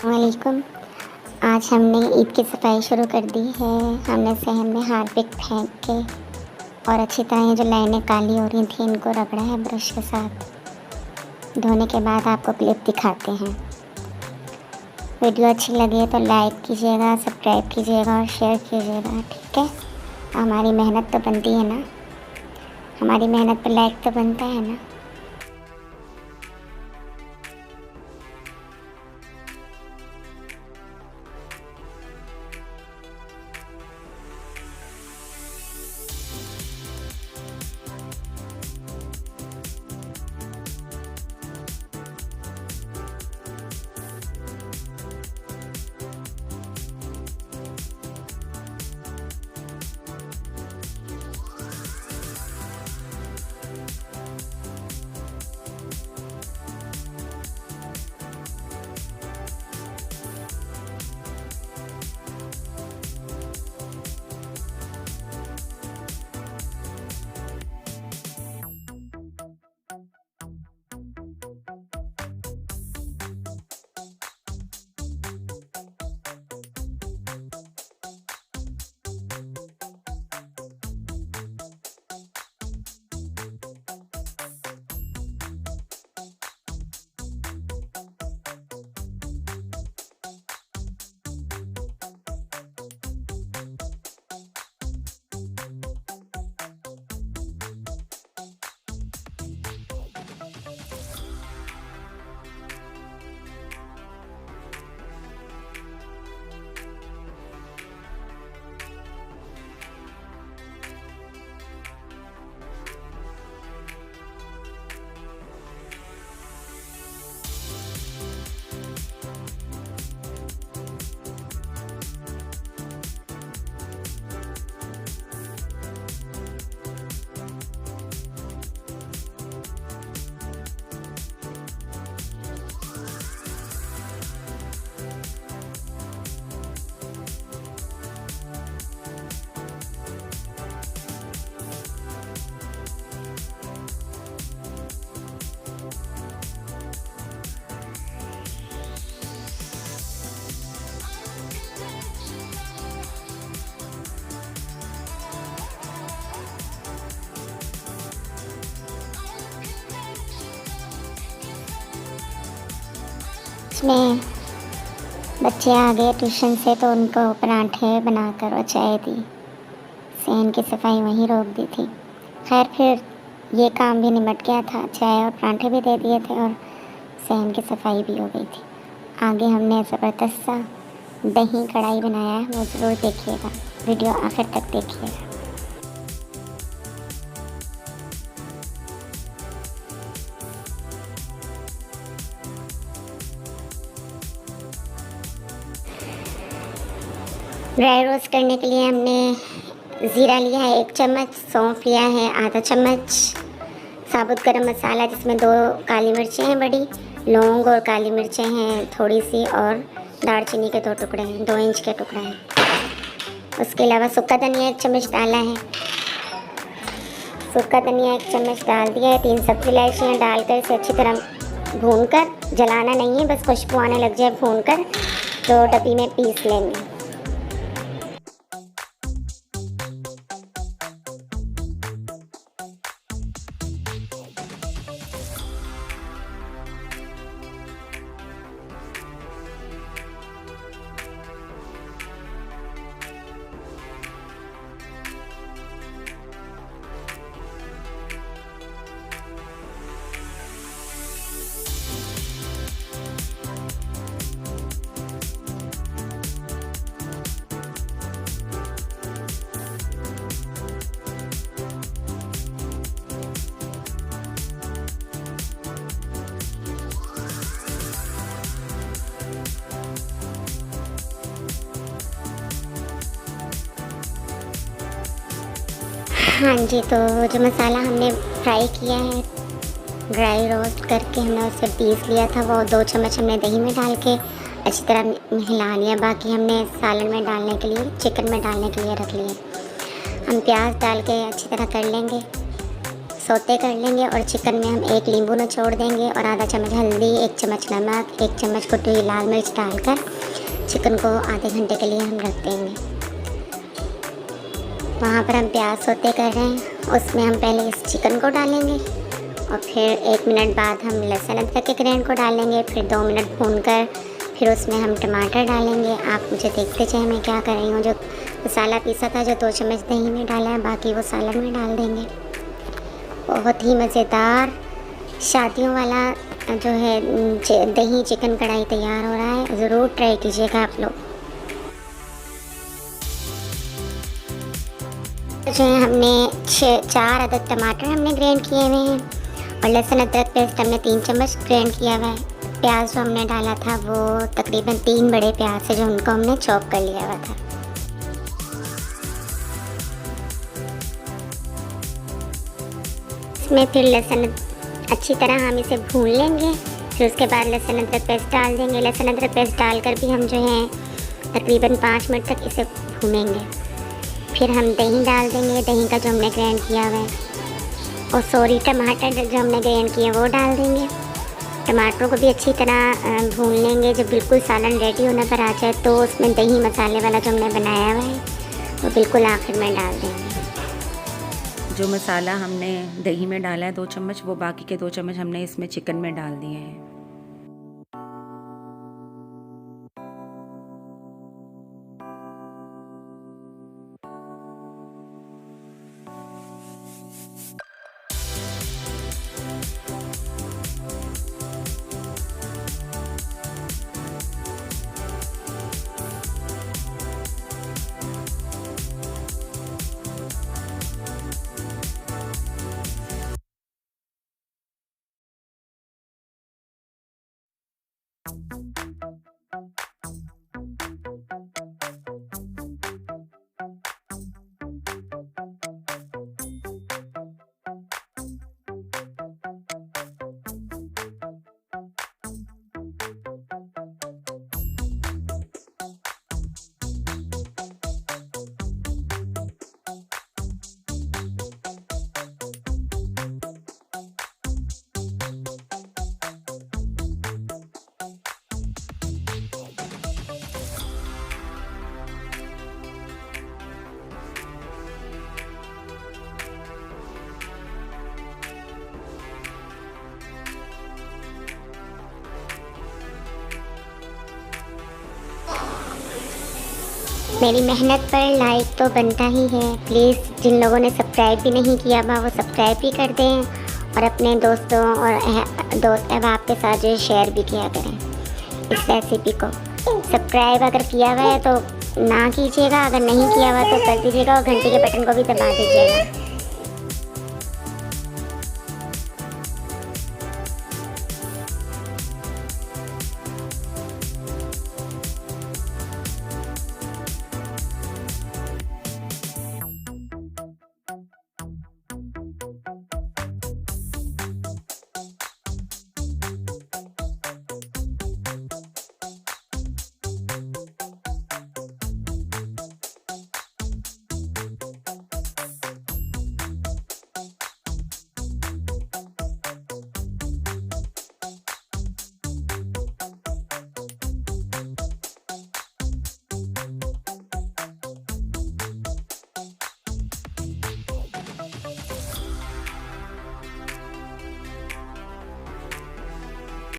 वालेकुम। आज हमने ईद की सफाई शुरू कर दी है। हमने सहन में हार्पिक फेंक के और अच्छी तरह ये जो लाइनें काली हो रही थी इनको रगड़ा है ब्रश के साथ। धोने के बाद आपको क्लिप दिखाते हैं। वीडियो अच्छी लगे तो लाइक कीजिएगा, सब्सक्राइब कीजिएगा और शेयर कीजिएगा, ठीक है। हमारी मेहनत तो बनती है ना, हमारी मेहनत पर लाइक तो बनता है ना। इसमें बच्चे आ गए ट्यूशन से तो उनको पराठे बनाकर और चाय दी। सहन की सफाई वहीं रोक दी थी। खैर फिर ये काम भी निमट गया था, चाय और पराठे भी दे दिए थे और सहन की सफाई भी हो गई थी। आगे हमने ज़बरदस्त सा दही कढ़ाई बनाया है, वो ज़रूर देखिएगा, वीडियो आखिर तक देखिएगा। ड्राई रोस्ट करने के लिए हमने ज़ीरा लिया है 1 चम्मच, सौंफ लिया है आधा चम्मच, साबुत गरम मसाला जिसमें 2 काली मिर्चें हैं बड़ी, लौंग और काली मिर्चें हैं थोड़ी सी, और दालचीनी के 2 टुकड़े हैं, 2 इंच के टुकड़े हैं। उसके अलावा सूखा धनिया 1 चम्मच डाला है। सूखा धनिया 1 चम्मच डाल दिया है। 3 सब्ज़ी इलायचियाँ डालकर इसे अच्छी तरह भूनकर, जलाना नहीं है, बस खुशबू आने लग जाए भूनकर तो डब्बी में पीस लेंगे। हाँ जी, तो जो मसाला हमने फ्राई किया है, ड्राई रोस्ट करके हमने उसे पीस लिया था, वो 2 चम्मच हमने दही में डाल के अच्छी तरह हिला लिया। बाकी हमने सालन में डालने के लिए, चिकन में डालने के लिए रख लिए। हम प्याज डाल के अच्छी तरह कर लेंगे। सौते कर लेंगे और चिकन में हम 1 नींबू निचोड़ देंगे और आधा चम्मच हल्दी, 1 चम्मच नमक, 1 चम्मच कुटी हुई लाल मिर्च डालकर चिकन को आधे घंटे के लिए हम रख देंगे। वहाँ पर हम प्याज सौते कर रहे हैं, उसमें हम पहले इस चिकन को डालेंगे और फिर 1 मिनट बाद हम लहसुन अदरक के ग्रेन को डालेंगे, फिर 2 मिनट भूनकर फिर उसमें हम टमाटर डालेंगे। आप मुझे देखते चाहे मैं क्या कर रही हूँ। जो मसाला पीसा था जो 2 चम्मच दही में डाला है, बाकी वो सालन में डाल देंगे। बहुत ही मज़ेदार शादियों वाला जो है दही चिकन कढ़ाई तैयार हो रहा है। ज़रूर ट्राई कीजिएगा आप लोग। जो है हमने 4 अदद टमाटर हमने ग्राइंड किए हुए हैं और लहसुन अदरक पेस्ट हमने 3 चम्मच ग्राइंड किया हुआ है। प्याज जो हमने डाला था वो तकरीबन 3 बड़े प्याज है जो उनको हमने चॉप कर लिया हुआ था। इसमें फिर लहसुन अच्छी तरह हम इसे भून लेंगे। फिर उसके बाद लहसुन अदरक पेस्ट डाल देंगे। लहसुन अदरक पेस्ट डालकर भी हम जो है तकरीबन 5 मिनट तक इसे भूनेंगे। फिर हम दही डाल देंगे, दही का जो हमने ग्राइंड किया हुआ है, और सॉरी टमाटर जो हमने ग्राइंड किया वो डाल देंगे। टमाटरों को भी अच्छी तरह भून लेंगे। जब बिल्कुल सालन रेडी होने पर आ जाए तो उसमें दही मसाले वाला जो हमने बनाया हुआ है वो बिल्कुल आखिर में डाल देंगे। जो मसाला हमने दही में डाला है 2 चम्मच, वो बाकी के 2 चम्मच हमने इसमें चिकन में डाल दिए हैं। मेरी मेहनत पर लाइक तो बनता ही है। प्लीज़ जिन लोगों ने सब्सक्राइब भी नहीं किया हुआ वो सब्सक्राइब भी कर दें और अपने दोस्तों और दोस्त अहबाब के साथ जो शेयर भी किया करें इस रेसिपी को। सब्सक्राइब अगर किया हुआ है तो ना कीजिएगा, अगर नहीं किया हुआ तो कर दीजिएगा और घंटी के बटन को भी दबा दीजिएगा।